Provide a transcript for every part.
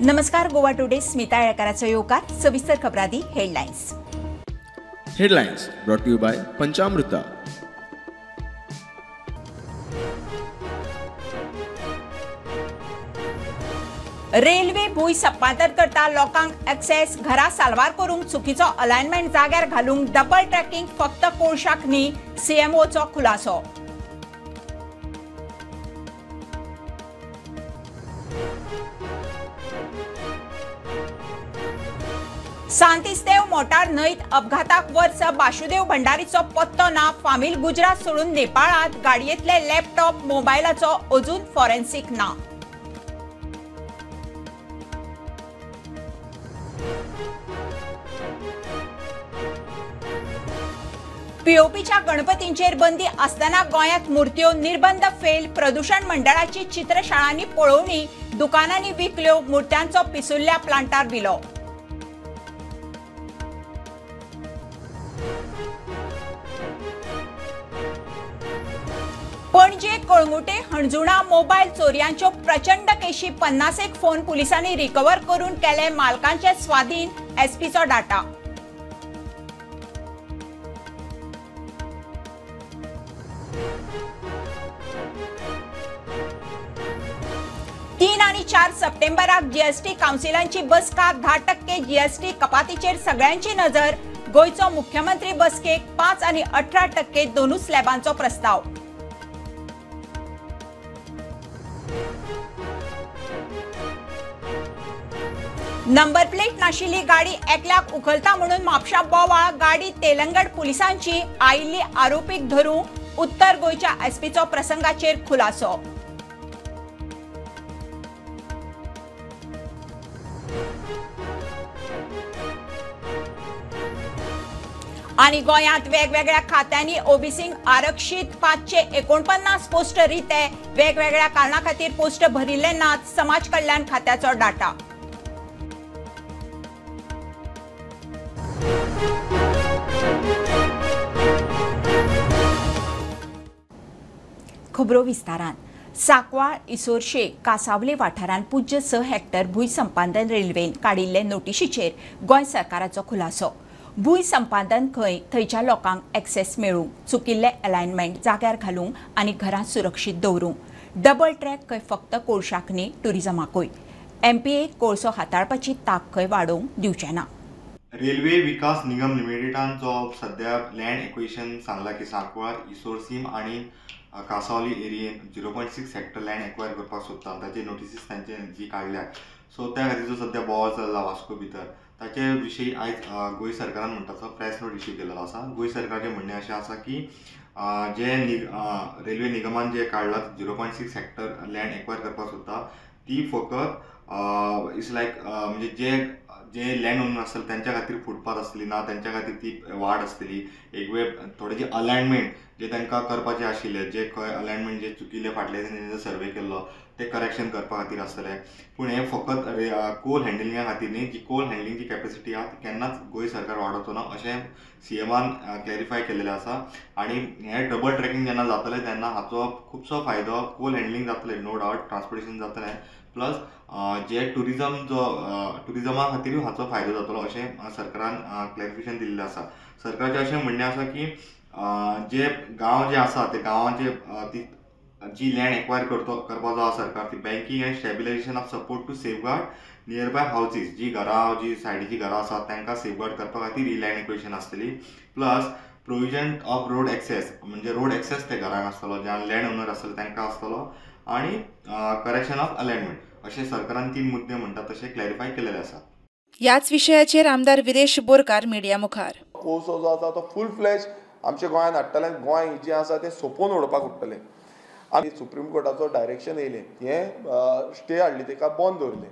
नमस्कार. गोवा टुडे स्मिता येळकाराचो येवकार. सविस्तर खबरादी headlines. Headlines brought you by Panchamrita. Railway भूंय संपादन करता लोकांक एक्सेस घरा साल्वार करूंक चुकीचो अलायनमेंट जाग्यार घालूंक डबल ट्रॅकिंग फक्त कोळशाक न्ही, सीएमओचो खुलासो. सांतिस्तेव मोटार न्हंयत अपघाताक वर्स बासुदेव भंडारीचो पत्तो ना. फामील गुजरात सोडून नेपाळांत गाडयेंतले लॅपटॉप मोबायलाचो अजून फॉरेन्सिक ना. पीओपीच्या गणपतींचेर बंदी आसतना गोंयांत मुर्त्यो निर्बंध फेल. प्रदूषण मंडळाची चित्रशाळांनी पळोवणी, दुकानांनी विकल्यो. मुर्त्यांचो पिसुल्ल्या प्लांटार विलो. पणजे कळंगुटे हणजुणा मोबायल चोरयांच्यो प्रचंड केशी. 50 फोन पुलिसांनी रिकवर करून केले मालकांचे स्वाधीन. एसपीचो डाटा. तीन आणि 4 सप्टेंबराक जीएसटी काउन्सिलांची बसका. 10% जीएसटी कपातीचेर सगळ्यांची नजर. गोंयचो मुख्यमंत्री बसकेक 5 आणि 18% दोनूय स्लॅबांचो प्रस्ताव. नंबर प्लेट नाशिल्ली गाडी एकल्याक उखलता म्हणून म्हापशा बोवाळ. गाडी तेलंगण पुलिसांची. आयिल्ली आरोपीक धरूं. उत्तर गोंयच्या एसपीचो प्रसंगाचेर खुलासो. आणि गोंयांत वेगवेगळ्या खात्यांनी ओबीसींक आरक्षीत. 549 पोस्ट रिते. वेगवेगळ्या कारणां खातीर पोस्ट भरिल्ले नात. समाज कल्याण खात्याचो डाटा. खबरो विस्तारान. सांकवाळ, इसोरशे, कासावले वाठारांत पूज्य 6 हेक्टर भूंय संपादन रेल्वेन काडिल्ले नोटिशीचेर गोंय सरकाराचो खुलासो. भूंय संपादन खंय थंयच्या लोकांक एक्सेस मेळूंक, चुकिल्ले अलायनमेंट जाग्यार घालूंक आनी घरां सुरक्षीत दवरूंक. डबल ट्रॅक खंय फक्त कोळशाक न्ही, टुरिजमाकूय. एमपीए कोळसो हाताळपाची तांक खंय वाडोवंक दिवचे ना. रेल्वे विकास निगम लिमिटेडान जो सध्या लँड एक्विजिशन सांगला की सांकवाळ, इसोरसीम आणि कासावली एरियेन 0.6 हेक्टर लँड एक्वायर करपाक सोदता. ताचे नोटिसीस तांचे जी काडल्या. सो त्या खातीर सध्या बोवाळ चल्ला वास्को भितर. ताचे विशीं आयज गोंय सरकारान म्हणटा प्रेस नोट इश्यू केलेलो आसा. गोंय सरकारचें म्हणणें अशें आसा की जे रेल्वे निगमान जे काडला 0.6 हेक्टर लँड एक्वायर करपाक सोदता, ती फकत इट्स लायक म्हणजे जे लँड ओनर आसतले त्यांच्या खातीर फुटपाथ आसतली ना, त्यांच्या खातीर ती वाड आसतली. एक वेळ थोडे जे अलायनमेंट जे तांकां करपाचे आशिल्ले, जे खंय अलायनमेंट जे चुकिल्ले फाटल्या दिसांनी सर्वे केल्लो ते करेक्शन करपा खातीर आसतले. पूण हे फकत कोल हँडलिंगा खातीर न्ही. जी कोल हँडलिंगची कॅपेसिटी आहा ती केन्नाच गोंय सरकार वाडोवचो ना अशें सीएमान क्लॅरिफाय केलेलें आसा. आणि हे डबल ट्रॅकिंग जेन्ना जातलें तेन्ना हाचो खुबसो फायदो कोल हँडलिंग जातलें, नो डावट ट्रान्सपोर्टेशन जातलें. प्लस जे टुरिजमा खातीरूय हाचो फायदो जातलो अशें सरकारान क्लॅरिफिकेशन दिल्लें आसा. सरकारचें अशें म्हणणें आसा की जे गांव जे आसा ते गांवांचे ती जी लँड एक्वायर करपाचो आसा सरकार, ती banking and stabilization of support to safeguard nearby houses, जी घरां जी सायडीची घरां आसात तांकां सेफगार्ड करपा खातीर ही लँड एक्विजिशन आसतली. Plus provision of road access, म्हणजे रोड एक्सेस ते घरांक आसतलो, जे लँड ओनर आसतले तांकां आसतलो. आणि करेक्शन ऑफ अलायनमेंट अशें सरकारान 3 मुद्दे म्हणटा तशें क्लॅरिफाय केलेले आसा. याच विशयाचेर आमदार विरेश बोरकार मिडिया मुखार. कोळसो जो आसा तो फूल फ्लॅश आमच्या गोंयांत हाडटले. गोंय जें आसा तें सोंपोवन उडोवपाक उरतलें. आनी सुप्रीम कोर्टाचो डायरेक्शन येयलें, हें स्टे हाडली, ताका बंद दवरलें.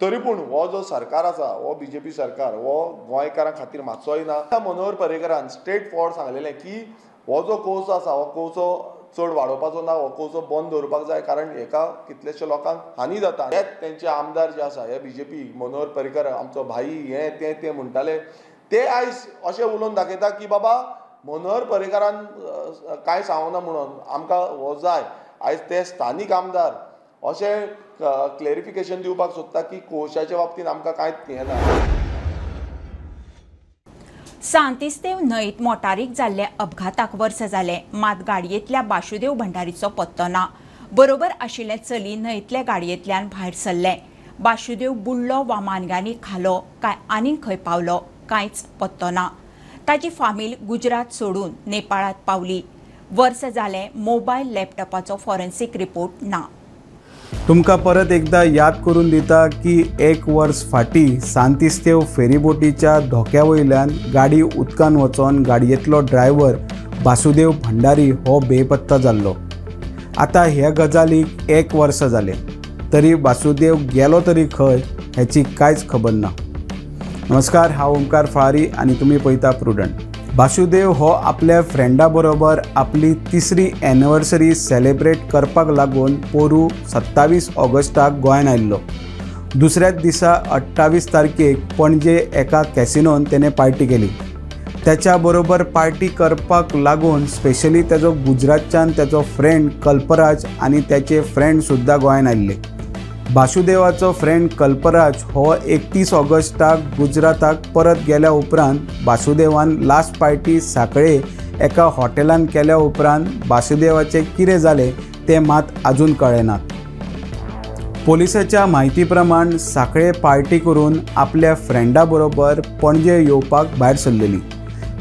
तरी पूण हो जो सरकार आसा, हो बीजेपी सरकार, हो गोंयकारां खातीर मातसोय ना. मनोहर पर्रीकरान स्ट्रेट फॉर्ड सांगलेलें की हो जो कोळसो आसा हो कोळसो चड वाडोवपाचो ना, हो कोळसो बंद दवरपाक जाय, कारण हेका कितलेशे लोकांक हानी जाता. हेच तेंचे आमदार जे आसा हे बीजेपी मनोहर पर्रीकर आमचो भाई हे ते म्हणटाले, ते आयज अशें उलोवन दाखयता की बाबा मनोहर पर्रीकरान कांय सांगना म्हणून आमकां हो जाय. आयज ते स्थानीक आमदार अशें क्लॅरिफिकेशन दिवपाक सोदता की कोशाच्या बाबतींत आमकां कांयच हें ना. सांतिस्तेव न्हंयत मोटारीक जाल्ल्या अपघाताक वर्स जाले, मात गाडयेंतल्या बासुदेव भंडारीचो पत्तो ना. बरोबर आशिल्लें चली न्हंयतले गाडयेंतल्यान भायर सरलें. बासुदेव बुडलो वा मानगांनी खालो काय आनीक खंय पावलो कांयच पत्तो ना. ताची फामील गुजरात सोडून नेपाळांत पावली. वर्स जालें मोबायल लॅपटॉपाचो फॉरेन्सीक रिपोर्ट ना. तुमकां परत एकदा याद करून दिता की 1 वर्स फाटीं सांतिस्तेव फेरीबोटीच्या धोक्या वयल्यान गाडी उदकान वचोन गाडयेंतलो ड्रायव्हर बासुदेव भंडारी हो बेपत्ता जाल्लो. आतां ह्या गजालीक 1 वर्स जालें, तरी बासुदेव गेलो तरी खंय हेची कांयच खबर ना. नमस्कार, हांव ओमकार फळारी आनी तुमी पळयता प्रुडंट. बासुदेव हो आपल्या फ्रेंडा बरोबर आपली 3री एनिवर्सरी सेलेब्रेट करपाक लागून पोरू 27 ऑगस्टाक गोंयांत आयिल्लो. दुसऱ्याच दिसा 28 तारखेक पणजे एका कॅसिनोन तेणें पार्टी केली. त्याच्या बरोबर पार्टी करपाक लागून स्पेशली तेजो गुजरातच्यान तेजो फ्रेंड कल्पराज आनी त्याचे फ्रेंड सुद्दां गोंयांत आयिल्ले. बासुदेवाचो फ्रेंड कल्पराज हो 31 ऑगस्टाक गुजराताक परत गेल्या उपरांत बासुदेवान लास्ट पार्टी सांखळे एका हॉटेलान केल्या उपरांत बासुदेवाचें कितें जालें तें मात अजून कळेनात. पोलिसाच्या म्हायती प्रमाण सांखळे पार्टी करून आपल्या फ्रेंडा बरोबर पणजे येवपाक भायर सरलेली.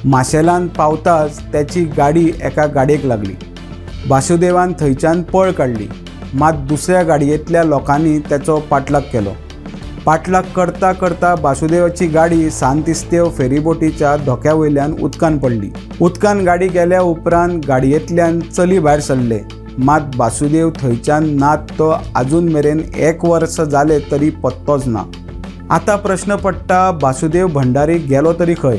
माशेलान पावताच त्याची गाडी एका गाडयेक लागली. बासुदेवान थंयच्यान पळ काडली, मात दुसऱ्या गाडयेंतल्या लोकांनी त्याचो पाठलाग केलो. पाठलाग करता करता बासुदेवाची गाडी सांतिस्तेव फेरीबोटीच्या धोक्या वयल्यान उदकान पडली. उदकान गाडी गेल्या उपरांत गाडयेंतल्यान चली भायर सरले, मात बासुदेव थंयच्यान नात तो अजून मेरेन 1 वर्स जालें तरी पत्तोच ना. आतां प्रश्न पडटा, बासुदेव भंडारी गेलो तरी खंय?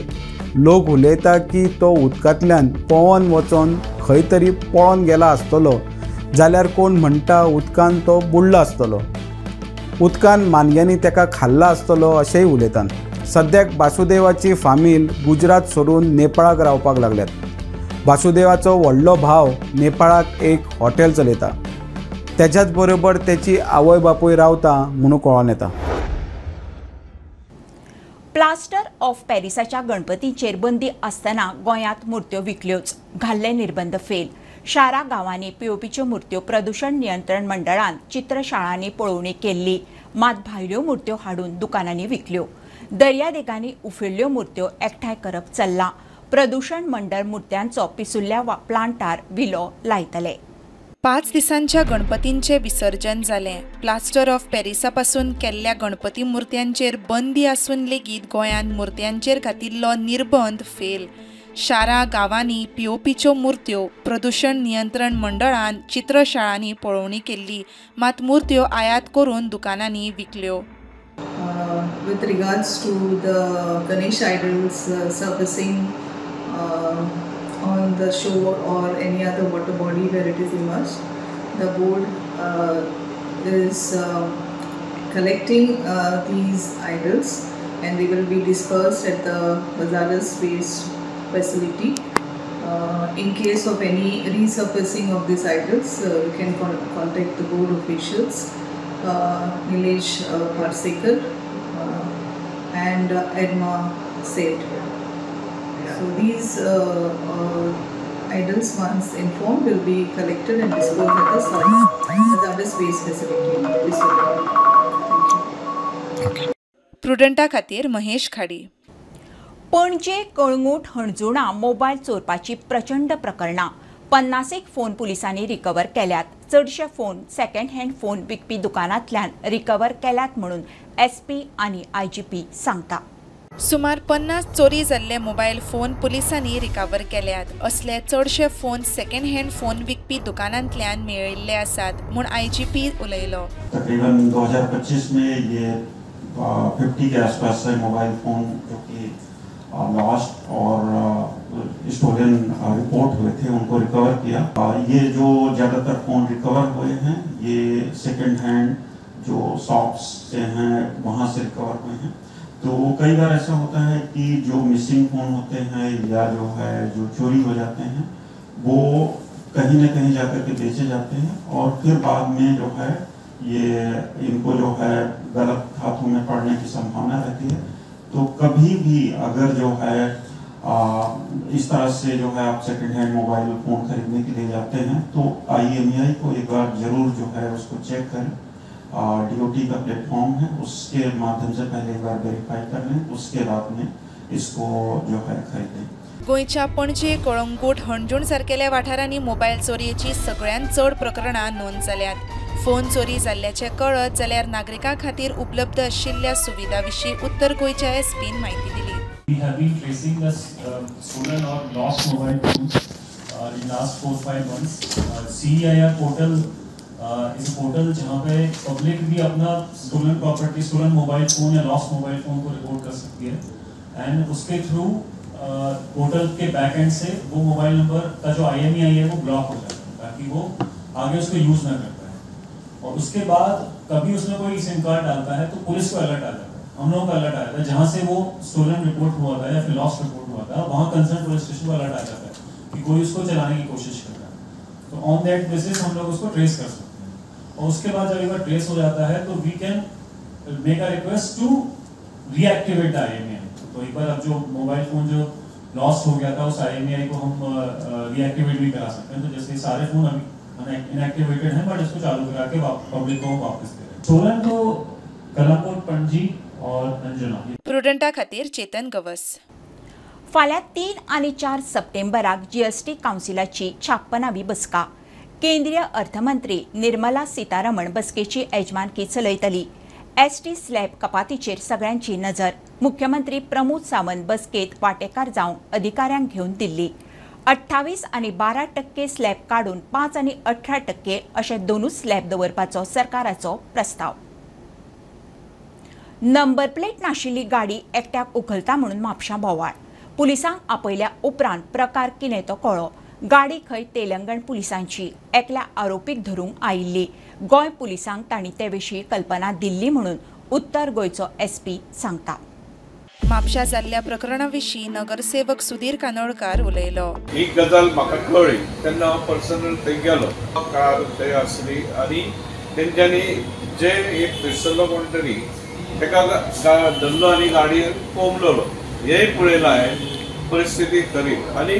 लोक उलयता की तो उदकांतल्यान पोवन वचोन खंय तरी पळोन गेला आसतलो, जाल्यार कोण म्हणटा उदकान तो बुडलो आसतलो. उदकान मानग्यांनी तेका खाल्ला आसतलो अशेंय उलयतात. सद्याक बासुदेवाची फामील गुजरात सोडून नेपाळाक रावपाक लागल्यात. बासुदेवाचो व्हडलो भाव नेपाळाक एक हॉटेल चलयता. तेच्याच बरोबर त्याची आवय बापूय रावता म्हणून कळोन येता. प्लास्टर ऑफ पॅरिसाच्या गणपतींचेर बंदी आसतना गोंयांत मुर्त्यो विकल्योच. घाल्ले निर्बंध फेल. शारा गांवांनी पीओपीच्यो मुर्त्यो प्रदूषण नियंत्रण मंडळान चित्रशाळांनी पळोवणी केल्ली, मात भायल्यो मुर्त्यो हाडून दुकानांनी विकल्यो. दर्यादेगांनी उफिल्ल्यो मुर्त्यो एकठांय करप चल्लां. प्रदूषण मंडळ मुर्त्यांचो पिसुल्ल्या प्लांटार विलो लायतले. 5 दिसांच्या गणपतींचे विसर्जन जालें. प्लास्टर ऑफ पॅरिसा पासून केल्ल्या गणपती मुर्त्यांचेर बंदी आसून लेगीत गोंयांत मुर्त्यांचेर घातिल्लो निर्बंध फेल. शारा गांवांनी पीओपीच्यो मुर्त्यो प्रदूषण नियंत्रण मंडळान चित्रशाळांनी पळोवणी केल्ली, मात मुर्त्यो आयात करून दुकानांनी विकल्यो. With regards to the Ganesh idols surfacing on the shore or any other water body where it is immersed, the board is collecting these idols and they will be dispersed at the Bazaras waste facility. In case of any resurfacing of these idols, you can contact the board officials, Nilesh Parsekar and Edma Seth. So these idols, once informed, will be collected and disposed at the Bazaras waste facility. Thank you. प्रुडंटा खातीर महेश खाडी. पणजे Calangute हणजुणा mobile चोरपाची प्रचंड प्रकरणां. 50 phone पुलिसांनी recover केल्यात. चडशे phone second hand phone विकपी दुकानांतल्यान recover केल्यात म्हणून SP आनी IGP सांगता. सुमार 50 चोरी जाल्ले मोबायल फोन पुलिसांनी रिकवर केल्यात. असले चडशे फोन सेकंड हँड फोन विकपी दुकानांतल्यान मेळिल्ले आसात म्हूण IGP उलयलो. तकरीबन 2025 में ये 50 के आसपास से मोबाइल फ़ोन जो कि लॉस्ट और स्टोलन रिपोर्ट हुए थे उनको रिकवर किया. ये जो ज़्यादातर फ़ोन रिकवर हुए हैं ये सेकंड हैंड जो शॉप्स से हैं वहाँ से रिकवर हुए हैं. तो कई बार ऐसा होता है कि जो मिसिंग फ़ोन होते हैं या जो है जो चोरी हो जाते हैं वो कहीं न कहीं जाकर के बेचे जाते हैं और फिर बाद में जो है ये इनको जो है गलत हाथों में पड़ने की संभावना रहती है। तो कभी भी अगर जो है इस तरह से जो है आप सेकंड हैंड मोबाइल फ़ोन खरीदने के लिए जाते हैं तो IMEI को एक बार जरूर जो है उसको चेक करें। DOT का प्लेटफॉर्म है, उसके माध्यम से पहले एक बार वेरीफाई कर लें, उसके बाद में इसको जो है खरीदें। गोंयच्या पणजे, कळंगूट, हणजूण सारकेल्या वाठारांनी मोबायल चोरयेची सगळ्यांत चड प्रकरणां नोंद जाल्यात। फोन चोरी जाल्ल्याचे कळत जाल्यार नागरिकां खातीर उपलब्ध आशिल्ल्या सुविधां विशीं उत्तर गोंयच्या SPन म्हायती दिली। We have been tracing the stolen or lost mobile phones in last 4-5 months. CEIR portal is a portal जहाँ पे public भी अपना stolen property, stolen mobile phone या lost mobile phone को report कर सकती है। And उसके through पोर्टल के back end से वो mobile number का जो IMEI है वो ब्लॉक हो जाता है ताकि वो आगे उसको यूज ना कर पाए। और उसके बाद कभी उसमें कोई सिम कार्ड डालता है तो पुलिस को अलर्ट आ जाता है, हम लोगों को अलर्ट आया था जहाँ से वो स्टोलन रिपोर्ट हुआ था या फिर लॉस्ट रिपोर्ट हुआ था, वहाँ कंसर्न पुलिस स्टेशन को अलर्ट आ जाता है कि कोई उसको चलाने की कोशिश कर रहा है। तो ऑन दैट बेसिस हम लोग उसको ट्रेस कर सकते हैं और उसके बाद जब एक बार ट्रेस हो जाता है तो we can make a request to reactivate the IMEI। तो एक बार अब जो मोबाइल फोन जो लॉस्ट हो गया था उस IMEI को हम रीएक्टिवेट भी करा सकते हैं। तो जैसे सारे फोन अभी इनएक्टिवेटेड हैं बट इसको चालू करा के पब्लिक को वापस दे रहे हैं। सोलन तो कलंगूट, पणजी और अंजुना। प्रुडंटा खातीर चेतन गवस। फाल्यां 3 आनी 4 सप्टेंबराक GST कावन्सिलाची 56वी बसका। केंद्रीय अर्थमंत्री निर्मला सीतारमण बसकेची येजमानकी चलयतली। ST स्लॅब कपातीचेर सगळ्यांची नजर। मुख्यमंत्री प्रमोद सावंत बसकेत वांटेकार जावन अधिकाऱ्यांक घेवन दिल्ली। 28 आनी 12% स्लॅब काडून 5 आनी 18% अशे दोनूच स्लॅब दवरपाचो सरकाराचो प्रस्ताव। नंबर प्लेट नाशिल्ली गाडी एकट्याक उखलता म्हणून म्हापशां बोवाळ। पुलिसांक आपयल्या उपरांत प्रकार कितें तो कळ्ळो। गाडी खंय तेलंगण पुलिसांची एकल्या आरोपीक धरूंक आयिल्ली। गोंय पुलिसांक तांणी ते विशीं कल्पना दिल्ली म्हणून उत्तर गोंयचो SP सांगता। म्हापशा जाल्ल्या प्रकरणा विशीं नगरसेवक सुधीर कानोळकार उलयलो। ही गजाल म्हाका कळ्ळी तेन्ना हांव पर्सनल थंय गेलो, कार थंय आसली आनी तेंच्यांनी जे एक फिरसल्लो कोण तरी तेका धरलो आनी गाडयेन कोंबलोलो। हेय पळयलां हांवें परिस्थिती खरी आनी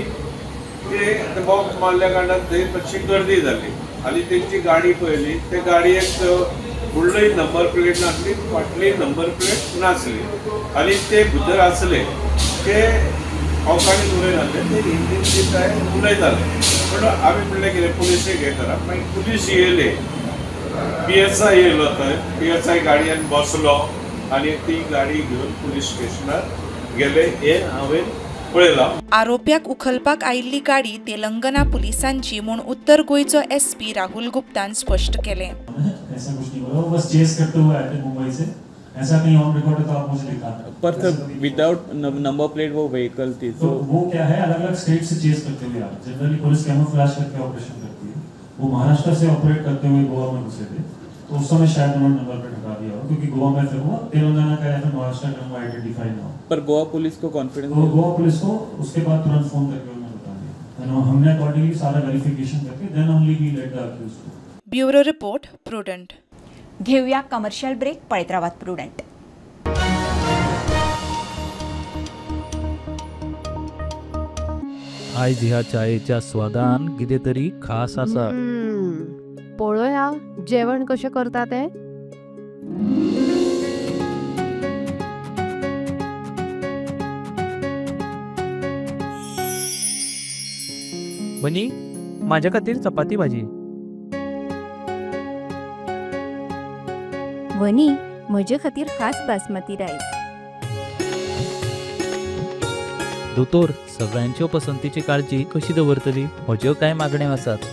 ते बॉक्स मारल्या कारणान थंय मातशी गर्दी जाली आनी तेंची गाडी पळयली, ते गाडयेक फुडली नंबर प्लेट नासली, फाटली नंबर प्लेट नासली आनी ते भितर आसले ते अवकाळी उलयनासले, ते हिंदीन बी काय उलयताले। पूण आमी म्हणलें कितें पुलिसेक हें करप, मागीर पुलीस येयले, PSI येयलो थंय, PSI गाडयेन बसलो आनी ती गाडी घेवन पुलीस स्टेशनार गेले। हें हांवें पळयलां। आरोप्याक उखलपाक आयिल्ली गाडी तेलंगणा पुलिसांची म्हूण उत्तर गोंयचो SP राहुल गुप्तान स्पश्ट केलें। ऐसा कुछ नहीं बोला, वो बस चेस करते हुए आए थे मुंबई से। ऐसा कहीं ऑन रिकॉर्ड है तो आप मुझे दिखा दें। पर विदाउट नंबर प्लेट वो व्हीकल थी तो वो क्या है, अलग अलग स्टेट से चेस करते हुए आ रहे। जनरली पुलिस कैमोफ्लेज करके ऑपरेशन करती है। वो महाराष्ट्र से ऑपरेट करते हुए गोवा में घुसे थे, तो उस समय शायद उन्होंने नंबर प्लेट हटा दिया हो क्योंकि गोवा में फिर वो तेलंगाना का या फिर महाराष्ट्र का नंबर आइडेंटिफाई ना हो। पर गोवा पुलिस को कॉन्फिडेंस, तो गोवा पुलिस को उसके बाद तुरंत फोन करके उन्होंने बता दिया। हमने अकॉर्डिंगली सारा वेरिफिकेशन करके then only we let the accused. Bureau report Prudent. घेऊया कमर्शियल ब्रेक, पळयत रावात प्रुडंट। आयज ह्या चायेच्या स्वादान कितें तरी खास आसा। पळोवया जेवण कशें करता ते। वनी माझ्या खातीर चपाती भाजी। वनी म्हजे खातीर खास बासमती रायस। दोतोर सगळ्यांच्यो पसंतीची काळजी कशी दवरतली? म्हज्यो कांय मागण्यो आसात।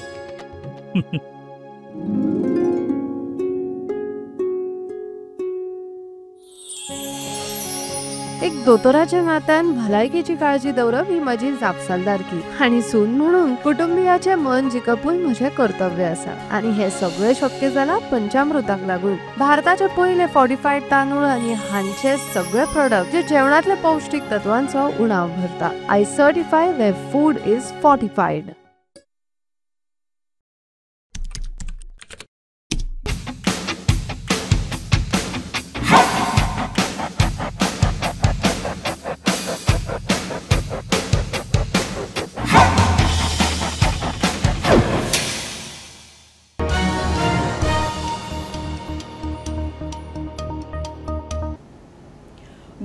एक दोतोराच्या नात्यान भलायकेची काळजी दवरप ही म्हजी जापसालदारकी आनी सून म्हणून कुटुंबियाचे मन जिखपूय म्हजें कर्तव्य आसा। आनी हे सगळें शक्य जालां पंचामृताक लागून। भारताचे पयले फॉर्टिफाईड तांदूळ आनी हांचे सगळे प्रोडक्ट जे जेवणातल्या पौष्टिक तत्वांचो उणाव भरता। I certify where food is fortified.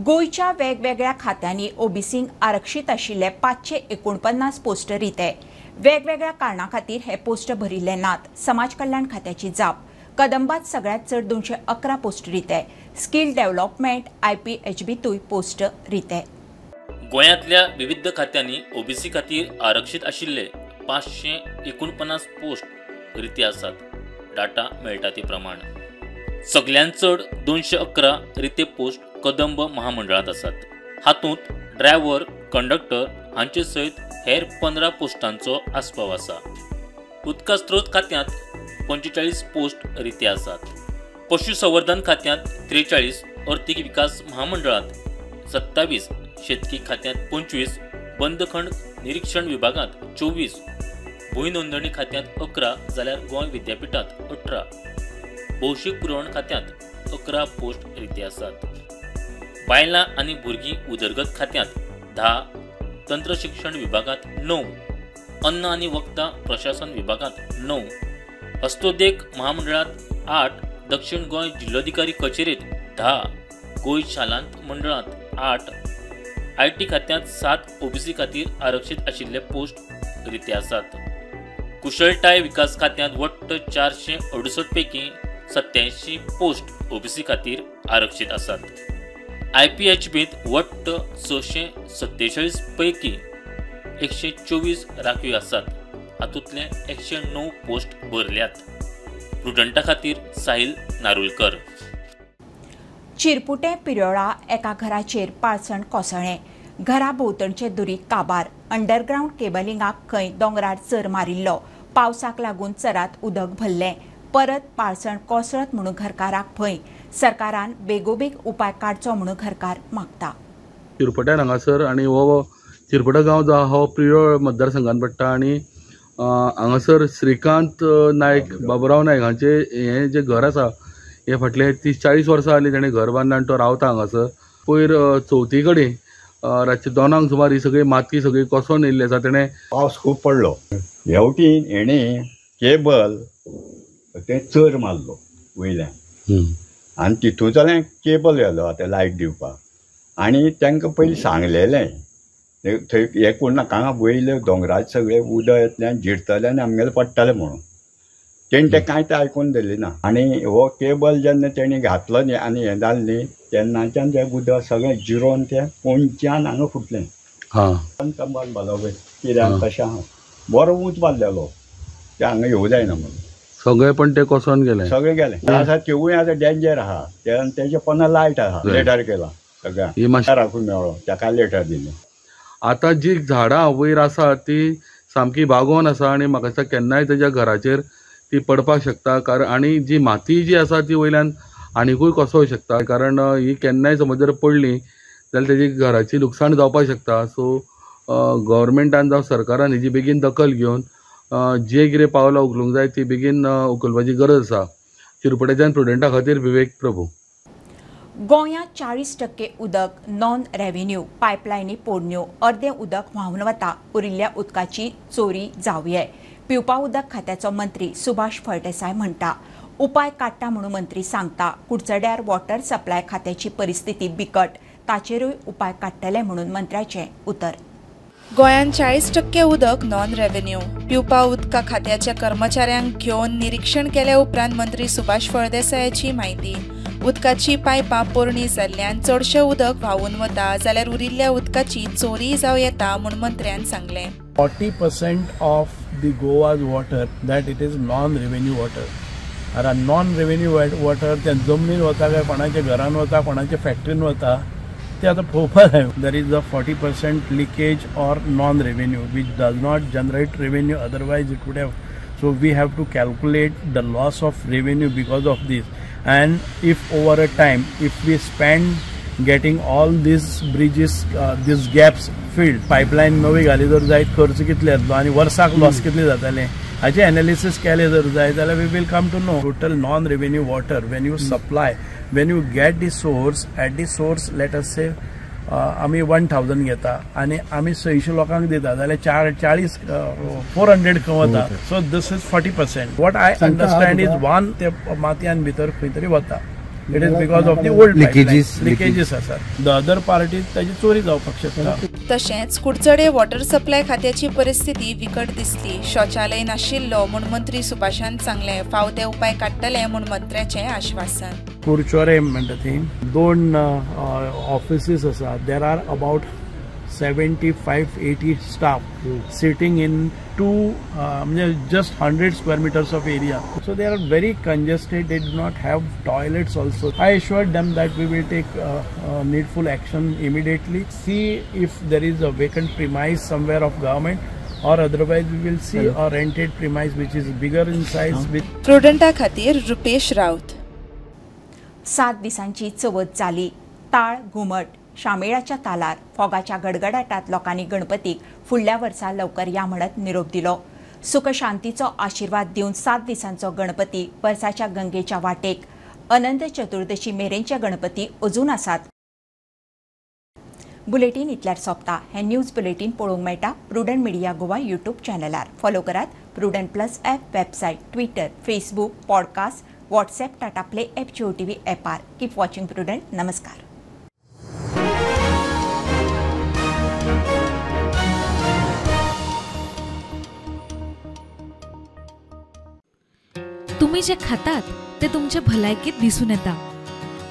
गोयच्या वेगवेगळ्या खात्यांनी ओबीसींक आरक्षीत आशिल्ले 549 पोस्ट रिते. वेगवेगळ्या कारणां खातीर हे पोस्ट भरिल्ले नात. समाज कल्याण खात्याची जाप. कदंबात सगळ्यांत चड 211 पोस्ट रिते. स्किल डेव्हलपमेंट IPHBतूय पोस्ट रिते. गोंयांतल्या विविध खात्यांनी ओबीसी खातीर आरक्षीत आशिल्ले 549 पोस्ट रिते आसात. डाटा मेळटा ते प्रमाण सगळ्यांत चड 211 रिते पोस्ट कदंब महामंडळांत आसात. हातूंत ड्रायव्हर, कंडक्टर हांचे सयत हेर 15 पोस्टांचो आस्पाव आसा. उदका स्त्रोत खात्यांत 45 पोस्ट रिते आसात. पशुसंवर्धन खात्यांत 43, अर्थीक विकास महामंडळांत 27, शेतकी खात्यांत 25, बंदखंड निरीक्षण विभागांत 24, भूंय नोंदणी खात्यांत 11 जाल्यार गोंय विद्यापीठांत 18, भौशीक पुरवण खात्यांत 11 पोस्ट रिते आसात. बायलां आनी भुरगीं उदरगत खात्यांत 10, तंत्र शिक्षण विभागांत 9, अन्न आनी वखदां प्रशासन विभागांत 9, हस्तोद्योग महामंडळांत 8, दक्षिण गोंय जिल्लोधिकारी कचेरीत 10, गोंय शालांत मंडळांत 8, IT खात्यांत 7 ओबीसी खातीर आरक्षीत आशिल्ले पोस्ट रिते आसात. कुशळटाय विकास खात्यांत वट्ट 468 पैकी 87 पोस्ट ओबीसी खातीर आरक्षीत आसात. IPHBत वट्ट 647 पैकी 124 राखीव आसात. हातूंतले 109 पोस्ट भरल्यात. प्रुडंटा खातीर साहिल नारुलकर. चिरपुटे पिरोळा एका घराचेर पाळसण कोसळ्ळें. घरा भोंवतणचे दुरीग काबार. अंडरग्रावंड केबलिंगाक खंय दोंगरार चर मारिल्लो. पावसाक लागून चरात उदक भरलें. परत पाळसण कोसळत म्हणून घरकाराक भंय. सरकारान बेगोबेग उपाय काडचो म्हणून घरकार मागता. चिरपुट्यान हांगासर आनी हो चिरपुटा गांव जो आहा हो पिरोळ मतदारसंघांत पडटा आनी हांगासर श्रीकांत नायक, बाबुराव नायक हांचे हें जें घर आसा हे फाटले 30-40 वर्सां जालीं ताणें घर बांदलें आनी तो रावता हांगासर. पयर चवथी कडेन रातचे 2 सुमार ही सगळी माती सगळी कोसळून येयल्ली आसा. ताणें पावस खूब पडलो. हेवटीन हेणें केबल तें चर मारलो वयल्यान आनी तितून जाल्यार केबल येयलो आतां लायट दिवपाक. आनी तांकां पयलीं सांगलेलें थंय हें कोण नाका हांगा वयले दोंगराचे सगळें उदक येतलें आनी झिरतलें आनी आमगेलें पडटलें म्हणून. तेणें तें कांय तें आयकून दिलें ना. आनी हो केबल जेन्ना तेणें घातलो न्ही आनी हें जालें न्ही तेन्नाच्यान तें उदक सगळें जिरोवन तें पोंच्यान हांगा फुटलें. कंबाल बालो पळय कित्याक तशें आहा बरो उंच बांदलेलो तें हांगा येवं जायना म्हणून सगळें पण ते कोसळून गेलें. सगळें गेलें आसा. तेवूय आतां डेंजर आहा. तेजे पोंदा लायट आहा. लेटर केला सगळ्या राखून मेळ्ळो ताका लेटर दिलें. आतां जी झाडां वयर आसा ती सामकी बागोवन आसा आनी म्हाका दिसता केन्नाय तेज्या घराचेर ती पडपाक शकता. कारण आनी जी माती जी आसा ती वयल्यान आनिकूय कोसळूंक शकता. कारण ही केन्नाय समज जर पडली जाल्यार तेजी घराची लुकसाण जावपाक शकता. सो गव्हर्मेंटान जावं सरकारान हेजी बेगीन दखल घेवन जे कितें पावलां उखलूंक जाय ती बेगीन उखलपाची गरज आसा. चिरपुट्याच्यान प्रुडंटा खातीर विवेक प्रभू. गोंयांत 40% उदक नॉन रेव्हेन्यू पायपलायनी पोडण्यो. अर्दें उदक व्हांवन वता. उरिल्ल्या उदकाची चोरी जावये. पिवपा उदक खात्याचो मंत्री सुभाष फळदेसाय म्हणटा. उपाय काडटा म्हणून मंत्री सांगता. कुडचड्यार वॉटर सप्लाय खात्याची परिस्थिती बिकट. ताचेरूय उपाय काडटले म्हणून मंत्र्याचें उतर. गोंयांत 40% उदक नॉन रेव्हेन्यू. पिवपा उदका खात्याच्या कर्मचाऱ्यांक घेवन निरीक्षण केल्या उपरांत मंत्री सुभाष फळदेसायाची म्हायती. उदकाची पायपां पोरणी जाल्ल्यान चडशें उदक व्हांवून वता जाल्यार उरिल्ल्या उदकाची चोरी जावं येता म्हूण मंत्र्यान सांगलें. 40% of the Goa's water that it is non-revenue water. आता non-revenue water त्या जमनीन वता काय कोणाच्या घरान वता कोणाच्या फॅक्टरीन वता ते आता पळोवपाक जाय. There is a 40% leakage or non-revenue which does not generate revenue, otherwise it would have. So we have to calculate the loss of revenue because of this. And if over a time, if we spend getting all these bridges, these gaps filled, pipeline नवी घाली जर जायत खर्च कितले येतलो आनी वर्साक loss कितले जातले हाचे एनालिसीस केले जर जाय जाल्यार we will come to know total non-revenue water when you supply, when you get the source, at the source let us say आमी 1000 घेता आनी आमी 600 लोकांक दिता जाल्यार 400 वता. So this is 40%. What I understand is one ते मातयान भितर खंय तरी वता it is because of the old leakages आसात. द अदर पार्टीज ताची चोरी जावपाक शकता. तशेंच कुडचडे वॉटर सप्लाय खात्याची परिस्थिती विकट दिसली. शौचालय नाशिल्लो म्हूण मंत्री सुभाषान सांगले. फाव ते उपाय काडटले म्हूण मंत्र्याचें आश्वासन. कुडचोरे म्हणटा थंय 2 ऑफिसीस आसा. There are about 75-80 staff sitting in 2 just 100 square meters of area. So they are very congested. They do not have toilets also. I assured them that we will take needful action immediately. See if there is a vacant premise somewhere of government, or otherwise we will see a rented premise which is bigger in size. प्रुडंटा खातीर रुपेश राऊत. 7 दिसांची चवथ जाली. ताळ घुमट शामेळाच्या तालार फोगाच्या गडगडाटात लोकांनी गणपतीक फुडल्या वर्सा लवकर या म्हणत निरोप दिलो. सुख शांतीचो आशीर्वाद दिवन 7 दिसांचो गणपती वर्साच्या गंगेच्या वाटेक. अनंत चतुर्दशी मेरेनचे गणपती अजून आसात. बुलेटिन इतल्यार सोंपता. हे न्यूज बुलेटिन पळोवंक मेळटा प्रुडंट मिडिया गोवा यूट्यूब चॅनलार. फॉलो करात prudent plus app, website, Twitter, Facebook, podcast, WhatsApp, Tata play app, Jio TV ॲपार. Keep watching prudent. नमस्कार. तुम्ही जे खातात ते तुमच्या भलायकेत दिसून येता.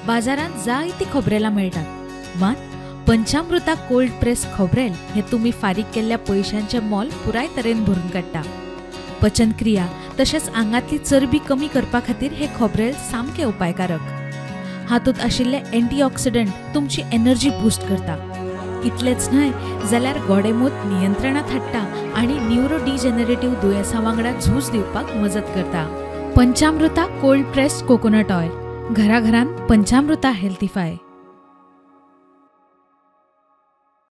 बाजारात जायती खोबरेलां मेळटात, मात पंचामृता कोल्ड प्रेस खोबरेल हे तुम्ही फारीक केल्ल्या पयशांचे मोल पुराय तरेन भरून काडटा. पचनक्रिया तशेंच आंगातली चरबी कमी करपा खातीर हे खोबरेल सामके उपायकारक. हातूंत आशिल्ले अँटीऑक्सिडंट तुमची एनर्जी बूस्ट करता. इतलेंच न्हय जाल्यार गोडेमूत नियंत्रणांत हाडटा आनी न्यूरो डिजेनरेटिव्ह दुयेंसां वांगडा झूज दिवपाक मजत करता. पंचामृता कोल्ड प्रेस्ड कोकोनट ऑयल. घरा घरान पंचामृता हेल्थीफाय.